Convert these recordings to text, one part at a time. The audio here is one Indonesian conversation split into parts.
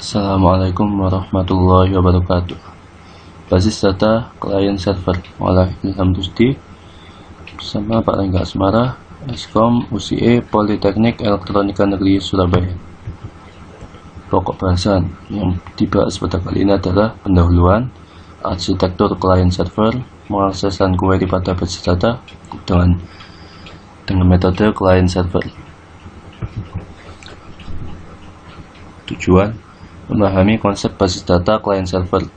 Assalamualaikum warahmatullahi wabarakatuh. Basis data klien server oleh Ilham Rusdi bersama Pak Rengga Asmara, Eskom UCE Politeknik Elektronika Negeri Surabaya. Pokok bahasan yang dibahas pada kali ini adalah pendahuluan, arsitektur klien server, mengakses dan query pada basis data dengan metode klien server. Tujuan: memahami konsep basis data klien server,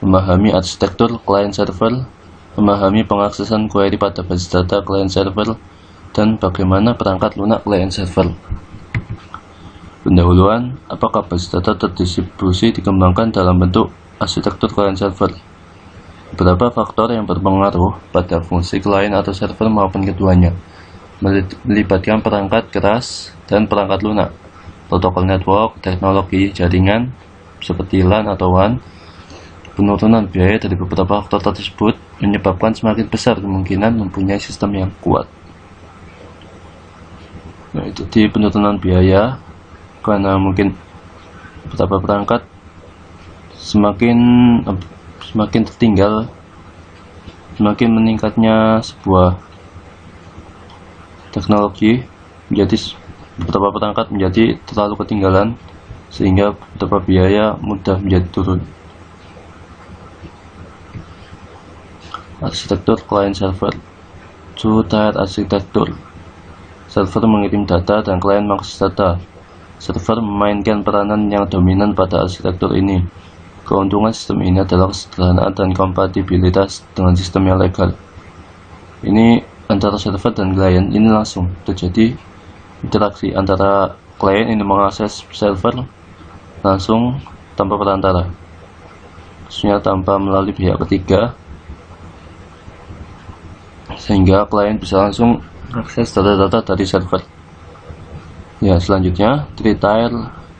memahami arsitektur klien server, memahami pengaksesan query pada basis data klien server, dan bagaimana perangkat lunak klien server. Pendahuluan: apakah basis data terdistribusi dikembangkan dalam bentuk arsitektur klien server? Beberapa faktor yang berpengaruh pada fungsi klien atau server maupun keduanya, melibatkan perangkat keras dan perangkat lunak, protokol network, teknologi jaringan seperti LAN atau WAN. Penurunan biaya dari beberapa faktor tersebut menyebabkan semakin besar kemungkinan mempunyai sistem yang kuat. Nah, itu di penurunan biaya karena mungkin beberapa perangkat semakin tertinggal, semakin meningkatnya sebuah teknologi, menjadi beberapa perangkat menjadi terlalu ketinggalan sehingga beberapa biaya mudah menjadi turun. Arsitektur klien server. Two-tier arsitektur. Server mengirim data dan klien mengakses data. Server memainkan peranan yang dominan pada arsitektur ini. Keuntungan sistem ini adalah kesederhanaan dan kompatibilitas dengan sistem yang legal. Ini antara server dan klien ini langsung terjadi interaksi antara klien ini mengakses server langsung tanpa perantara, maksudnya tanpa melalui pihak ketiga, sehingga klien bisa langsung akses data-data dari server. Ya, selanjutnya three-tier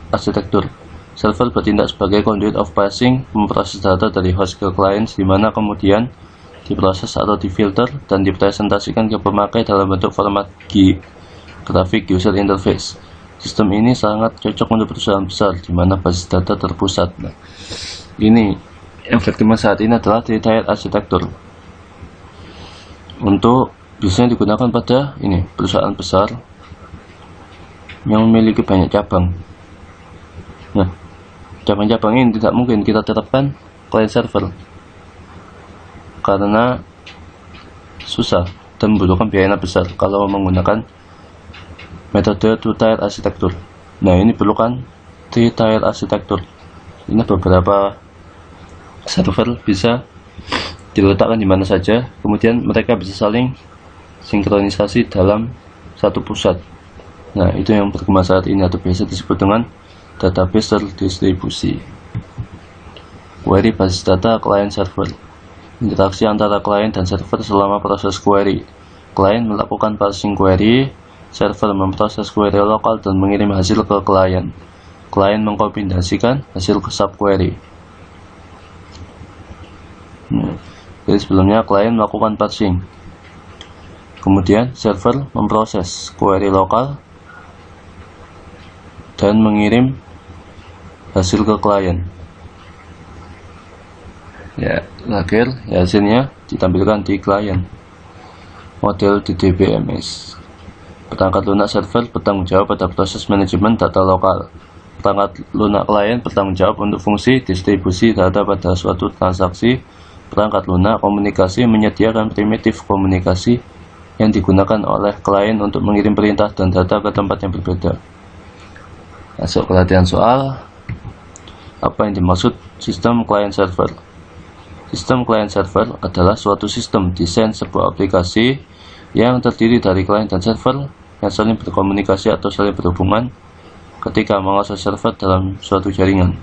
arsitektur. Server bertindak sebagai conduit of passing, memproses data dari host ke klien, di mana kemudian diproses atau difilter dan dipresentasikan ke pemakai dalam bentuk format GUI, Graphic User Interface. Sistem ini sangat cocok untuk perusahaan besar di mana basis data terpusat. Nah, ini yang berkembang saat ini adalah three-tier arsitektur. Untuk biasanya digunakan pada perusahaan besar yang memiliki banyak cabang. Nah, cabang-cabang ini tidak mungkin kita terapkan klien server karena susah dan membutuhkan biaya yang besar kalau menggunakan metode two-tier arsitektur. Nah, ini perlukan three-tier arsitektur. Ini beberapa server bisa diletakkan di mana saja, kemudian mereka bisa saling sinkronisasi dalam satu pusat. Nah, itu yang berkembang saat ini atau biasa disebut dengan database terdistribusi. Query basis data klien server. Interaksi antara klien dan server selama proses query. Klien melakukan parsing query, server memproses query lokal dan mengirim hasil ke klien. Klien mengkombinasikan hasil ke subquery. Jadi sebelumnya klien melakukan parsing, kemudian server memproses query lokal dan mengirim hasil ke klien. Ya, akhir hasilnya ditampilkan di klien. Model DDBMS. Perangkat lunak server bertanggung jawab pada proses manajemen data lokal. Perangkat lunak klien bertanggung jawab untuk fungsi distribusi data pada suatu transaksi. Perangkat lunak komunikasi menyediakan primitif komunikasi yang digunakan oleh klien untuk mengirim perintah dan data ke tempat yang berbeda. Masuk ke latihan soal. Apa yang dimaksud sistem klien server? Sistem klien server adalah suatu sistem desain sebuah aplikasi yang terdiri dari klien dan server yang saling berkomunikasi atau saling berhubungan ketika mengakses server dalam suatu jaringan.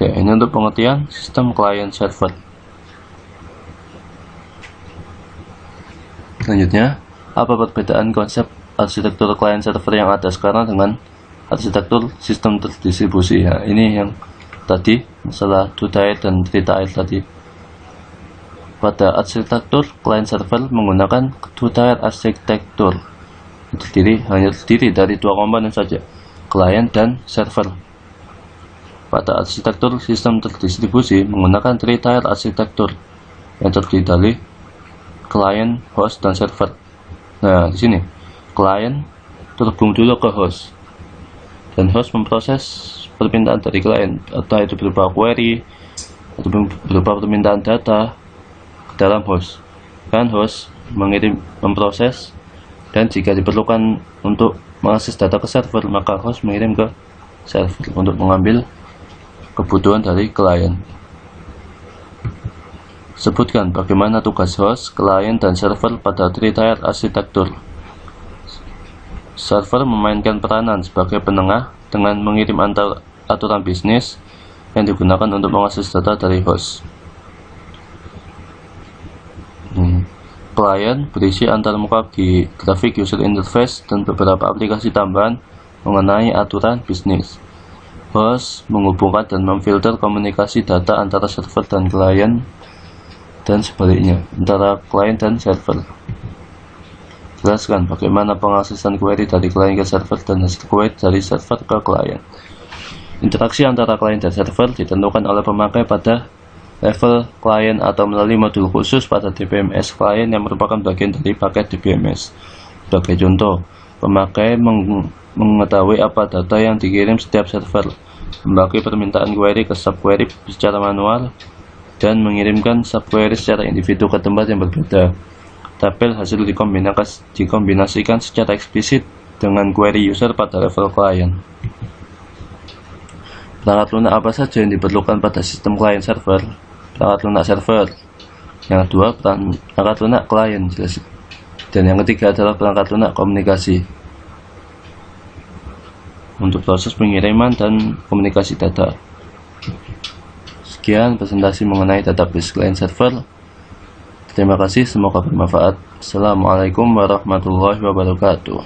Ya, ini untuk pengertian sistem klien server. Selanjutnya, apa perbedaan konsep arsitektur klien server yang ada sekarang dengan arsitektur sistem terdistribusi? Ya, ini yang tadi masalah two-tier dan three-tier tadi. Pada arsitektur klien server menggunakan two-tier arsitektur hanya terdiri dari dua komponen saja. klien dan server. Pada arsitektur sistem terdistribusi menggunakan three-tier arsitektur yang terdiri dari klien, host, dan server. Nah, di sini klien terhubung dulu ke host, dan host memproses permintaan dari klien, entah itu berupa query atau berupa permintaan data ke dalam host. Dan host memproses, dan jika diperlukan untuk mengakses data ke server, maka host mengirim ke server untuk mengambil kebutuhan dari klien. Sebutkan bagaimana tugas host, klien, dan server pada three-tier arsitektur. Server memainkan peranan sebagai penengah dengan mengirim antar aturan bisnis yang digunakan untuk mengakses data dari host. Klien berisi antarmuka grafik user interface dan beberapa aplikasi tambahan mengenai aturan bisnis. Host menghubungkan dan memfilter komunikasi data antara server dan klien, dan sebaliknya antara klien dan server. Jelaskan bagaimana pengaksesan query dari klien ke server dan hasil query dari server ke klien. Interaksi antara klien dan server ditentukan oleh pemakai pada level klien atau melalui modul khusus pada DBMS klien yang merupakan bagian dari paket DBMS. Sebagai contoh, pemakai mengetahui apa data yang dikirim setiap server, membagi permintaan query ke subquery secara manual, dan mengirimkan subquery secara individu ke tempat yang berbeda. Tabel hasil dikombinasikan secara eksplisit dengan query user pada level klien. Perangkat lunak apa saja yang diperlukan pada sistem klien server? Perangkat lunak server. Yang kedua, perangkat lunak klien. Dan yang ketiga adalah perangkat lunak komunikasi untuk proses pengiriman dan komunikasi data. Sekian presentasi mengenai database client server. Terima kasih, semoga bermanfaat. Assalamualaikum warahmatullahi wabarakatuh.